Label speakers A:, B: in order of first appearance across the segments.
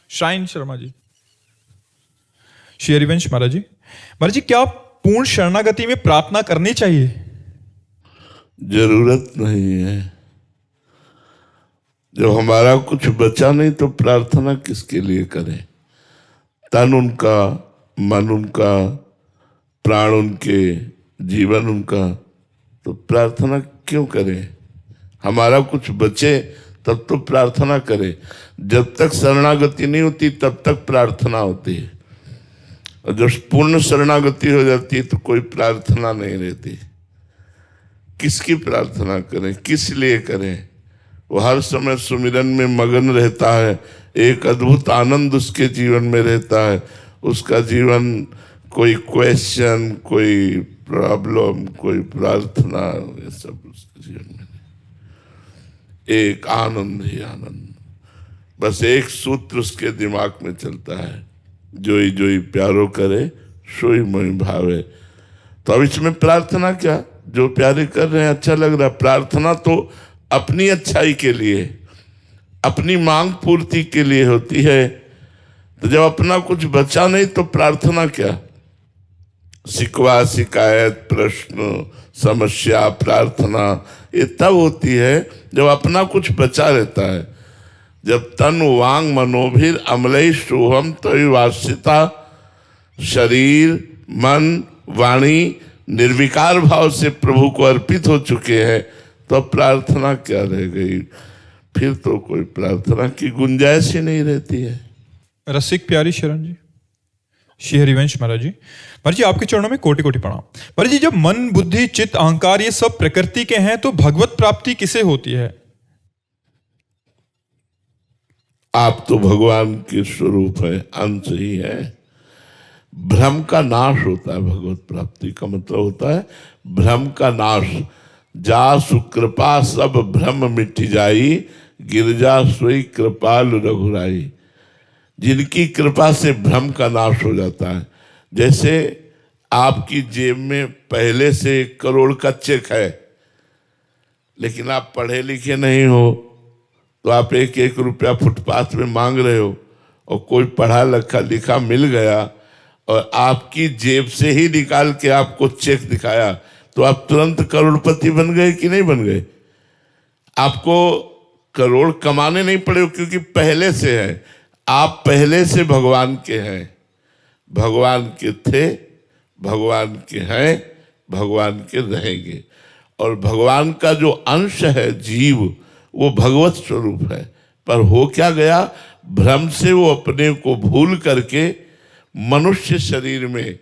A: Shine Sharma ji. Shri Harivansh महाराज जी। महाराज जी, क्या पूर्ण शरणागति में प्रार्थना करनी चाहिए?
B: जरूरत नहीं है। जब हमारा कुछ बचा नहीं तो प्रार्थना किसके लिए करें? तन उनका, मन उनका, प्राण उनके, जीवन उनका, तो प्रार्थना क्यों करें? हमारा कुछ बचे तब तो प्रार्थना करें। जब तक शरणागति नहीं होती तब तक प्रार्थना होती है, और जब पूर्ण शरणागति हो जाती है तो कोई प्रार्थना नहीं रहती। किसकी प्रार्थना करें, किस लिए करें? वो हर समय सुमिरन में मगन रहता है, एक अद्भुत आनंद उसके जीवन में रहता है। उसका जीवन कोई क्वेश्चन, कोई प्रॉब्लम, कोई प्रार्थना, ये सब उसके जीवन में नहीं। एक आनंद ही आनंद। बस एक सूत्र उसके दिमाग में चलता है, जोई जोई प्यारो करे सोई मोहि भावे। तो अब इसमें प्रार्थना क्या? जो प्यारे कर रहे हैं अच्छा लग रहा है। प्रार्थना तो अपनी अच्छाई के लिए, अपनी मांग पूर्ति के लिए होती है। तो जब अपना कुछ बचा नहीं तो प्रार्थना क्या? शिकवा, शिकायत, प्रश्न, समस्या, प्रार्थना ये तब होती है जब अपना कुछ बचा रहता है। जब तन वांग मनोभिर अमलई सोहम तो वासिता, शरीर, मन, वाणी निर्विकार भाव से प्रभु को अर्पित हो चुके हैं, तो प्रार्थना क्या रह गई? फिर तो कोई प्रार्थना की गुंजाइश ही नहीं रहती है।
A: रसिक प्यारी शरण जी। श्री हरिवंश महाराज जी। महाराज जी, आपके चरणों में कोटि कोटि प्रणाम। महाराज जी, जब मन, बुद्धि, चित्त, अहंकार ये सब प्रकृति के हैं तो भगवत प्राप्ति किसे होती है?
B: आप तो भगवान के स्वरूप है, अंश ही है। भ्रम का नाश होता है। भगवत प्राप्ति का मतलब होता है भ्रम का नाश। जा सुकृपा सब भ्रम मिट जाई, गिरजा सोई कृपाल रघुराई। जिनकी कृपा से भ्रम का नाश हो जाता है। जैसे आपकी जेब में पहले से 1 करोड़ का चेक है, लेकिन आप पढ़े लिखे नहीं हो, तो आप 1-1 रुपया फुटपाथ में मांग रहे हो, और कोई पढ़ा लिखा मिल गया और आपकी जेब से ही निकाल के आपको चेक दिखाया, तो आप तुरंत करोड़पति बन गए कि नहीं बन गए? आपको करोड़ कमाने नहीं पड़े, क्योंकि पहले से है। आप पहले से भगवान के हैं, भगवान के थे, भगवान के हैं, भगवान के रहेंगे। और भगवान का जो अंश है जीव, वो भगवत स्वरूप है। पर हो क्या गया? भ्रम से वो अपने को भूल करके मनुष्य शरीर में,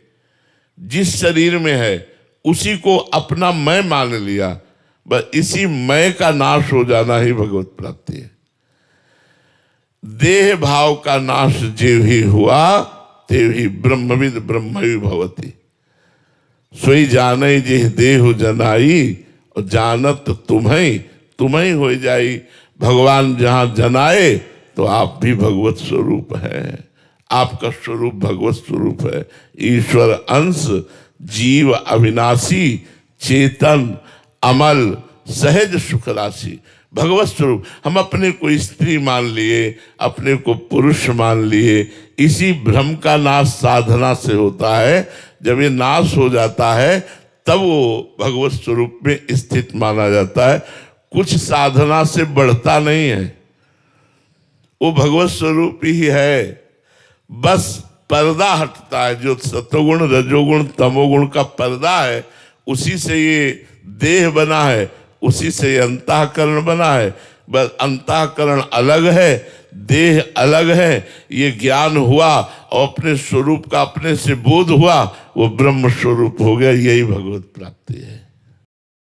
B: जिस शरीर में है उसी को अपना मैं मान लिया। बस इसी मैं का नाश हो जाना ही भगवत प्राप्ति है। देह भाव का नाश जेव ही हुआ, तेव ही ब्रह्मविद ब्रह्मवि भवति। सोई जाने जिह देहु जनाई, और जानत तुम्हें हो जाई। भगवान जहां जनाए तो आप भी भगवत स्वरूप हैं। आपका स्वरूप भगवत स्वरूप है। ईश्वर अंश, जीव अविनाशी, चेतन, अमल, सहज सुख राशि, भगवत स्वरूप। हम अपने को स्त्री मान लिए, अपने को पुरुष मान लिए। इसी भ्रम का नाश साधना से होता है। जब ये नाश हो जाता है तब वो भगवत स्वरूप में स्थित माना जाता है। कुछ साधना से बढ़ता नहीं है, वो भगवत स्वरूप ही है। बस पर्दा हटता है, जो सतोगुण, रजोगुण, तमोगुण का पर्दा है, उसी से ये देह बना है, उसी से ये अंतःकरण बना है। बस अंतःकरण अलग है, देह अलग है। ये ज्ञान हुआ और अपने स्वरूप का अपने से बोध हुआ, वो ब्रह्म स्वरूप हो गया। यही भगवत प्राप्ति है।